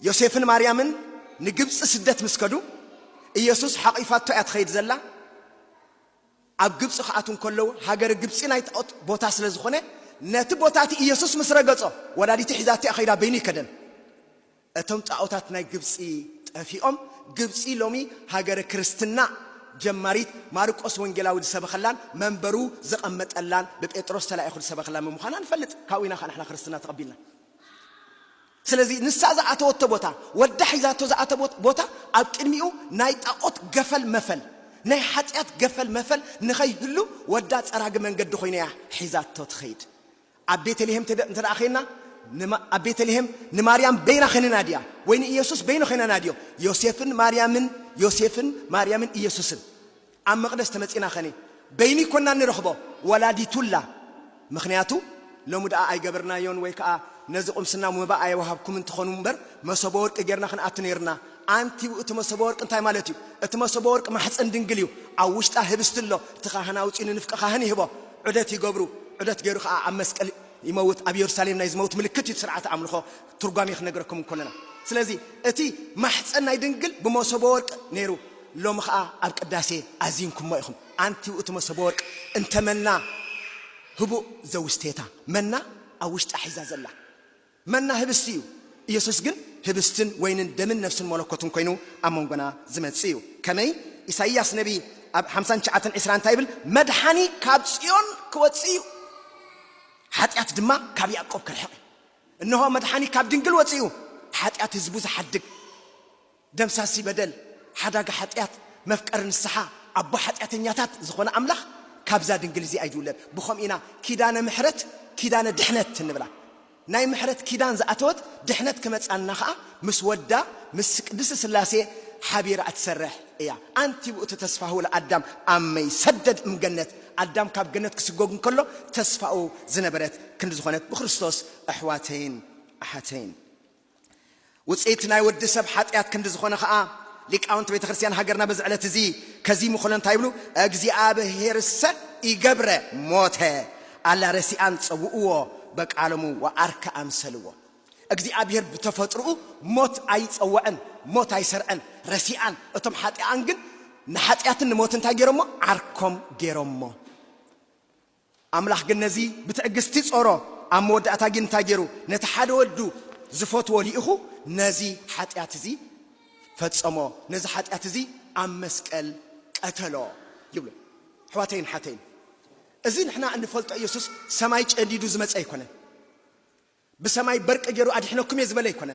ዮሴፍን ማርያምን ንግብጽ ስደት መስከዱ ኢየሱስ ሓቂፋቶ ያትኸይድ ዘላ ኣብ ግብጽ ኻአቱን ከለው ሃገር ግብጽ ናይ ጣዖት ቦታ ስለ ዝኾነ ነቲ ቦታቲ ኢየሱስ መስረገጾ ወላዲቲ ሒዛቲ ኣኸይዳ በይኒ ከደን እቶም ጣዖታት ናይ ግብጽ ጠፊኦም ግብጽ ሎሚ ሃገር ክርስትና ጀማሪት ማርቆስ ወንጌላዊ ዝሰበኸላን መንበሩ ዘቐመጠላን በጴጥሮስ ተላኢኹ ዝሰበኸላን ምዃና ንፈልጥ ካዊና ኻንሕና ክርስትና ተቐቢልና ስለዚህ ንሳ ዝኣተወቶ ቦታ ወዳ ሒዛቶ ዝኣተወ ቦታ ኣብ ቅድሚኡ ናይ ጣዖት ገፈል መፈል ናይ ሓጢአት ገፈል መፈል ንኸይህሉ ወዳ ፀራግ መንገዲ ኮይና ሒዛቶ ትኸይድ ኣብ ቤተልሔም ተዳኺና ኣብ ቤተልሔም ንማርያም በይና ኸነናድያ ወይ ንኢየሱስ በይና ኸነናድዮ ዮሴፍን ማርያምን ኢየሱስን ኣብ መቕደስ ተመጺና ኸኒ በይኒ ኮና ንረኽቦ ወላዲቱላ ምኽንያቱ ሎሙ ደኣ ኣይገበርናዮን ወይ ከዓ ነዚ ቁምስና መባእ ኣይወሃብኩም እንትኾኑ እምበር መሶበ ወርቂ ጌርና ኽንኣቱ ነይርና ኣንቲ እቲ መሶበ ወርቂ እንታይ ማለት እዩ እቲ መሶበ ወርቂ ማሕፀን ድንግል እዩ ኣብ ውሽጣ ህብስት ኣሎ እቲ ካህን ኣውፂኡ ንንፍቀ ካህን ይህቦ ዑደት ይገብሩ ዑደት ገይሩ ከዓ ኣብ መስቀል ይመውት ኣብ ኢየሩሳሌም ናይ ዝመውት ምልክት እዩ ስርዓት ኣምልኾ ትርጓሜ ክነግረኩም እንከለና ስለዚ እቲ ማሕፀን ናይ ድንግል ብመሶበ ወርቂ ነይሩ ሎሚ ከዓ ኣብ ቅዳሴ ኣዚንኩሞ ኢኹም ኣንቲ እቲ መሶበ ወርቂ እንተመና ህቡእ ዘውስቴታ መና ኣብ ውሽጣ ሒዛ ዘላ መና ህብስት እዩ ኢየሱስ ግን ህብስትን ወይንን ደምን ነፍስን መለኮትን ኮይኑ ኣብ መንጎና ዝመጽእ እዩ ከመይ ኢሳይያስ ነቢ ኣብ 59:20 እንታይ ይብል መድሓኒ ካብ ጽዮን ክወጽእ እዩ ሓጢአት ድማ ካብ ያዕቆብ ክርሕቕ እንሆ መድሓኒ ካብ ድንግል ወጽእ እዩ ሓጢአት ህዝቡ ዝሓድግ ደምሳሲ በደል ሓዳጋ ሓጢአት መፍቀር ንስሓ ኣቦ ሓጢአተኛታት ዝኾነ ኣምላኽ ካብዛ ድንግል እዚ ኣይድውለድ ብኸም ኢና ኪዳነ ምሕረት ኪዳነ ድሕነት እንብላ ናይ ምሕረት ኪዳን ዝኣተወት ድሕነት ከመጻና ከዓ ምስ ወዳ ምስ ቅድስቲ ስላሴ ሓቢራ እትሰርሕ እያ ኣንቲ ውእቱ ተስፋሁ ለኣዳም ኣመይ ሰደድ እምገነት ኣዳም ካብ ገነት ክስጎግ እንከሎ ተስፋኡ ዝነበረት ክንዲ ዝኾነት ብክርስቶስ ኣሕዋተይን ኣሓተይን ውፅኢት ናይ ወዲ ሰብ ሓጢአት ክንዲ ዝኾነ ከዓ ሊቃውንቲ ቤተ ክርስቲያን ሃገርና በዚ ዕለት እዚ ከዚሙ ኸሎ እንታይ ይብሉ እግዚኣብሔርሰ ይገብረ ሞተ ኣላ ረሲኣን ፀውእዎ በቃለሙ ወአርካ ኣምሰልዎ እግዚአብሔር በተፈጥሮኡ ሞት ኣይፀወዐን ሞት ኣይሰርዐን ረሲአን እቶም ሓጢአን ግን ንሓጢአትን ሞት እንታይ ገይሮሞ ዓርኮም ገይሮሞ ኣምላኽ ግን ነዚ ብትዕግስቲ ጾሮ ኣብ መወዳእታ ግን እንታይ ገይሩ ነቲ ሓደ ወዱ ዝፈትዎ ሊኢኹ ነዚ ሓጢአት እዚ ፈጸሞ ነዚ ሓጢአት እዚ ኣብ መስቀል ቀተሎ ይብሉ ኣሕዋተይን ሓተይን እዚ ንሕና እንፈልጦ ኢየሱስ ሰማይ ጨዲዱ ዝመፀ ኣይኮነን ብሰማይ በርቂ ገይሩ ኣድሕነኩም እየ ዝበለ ኣይኮነን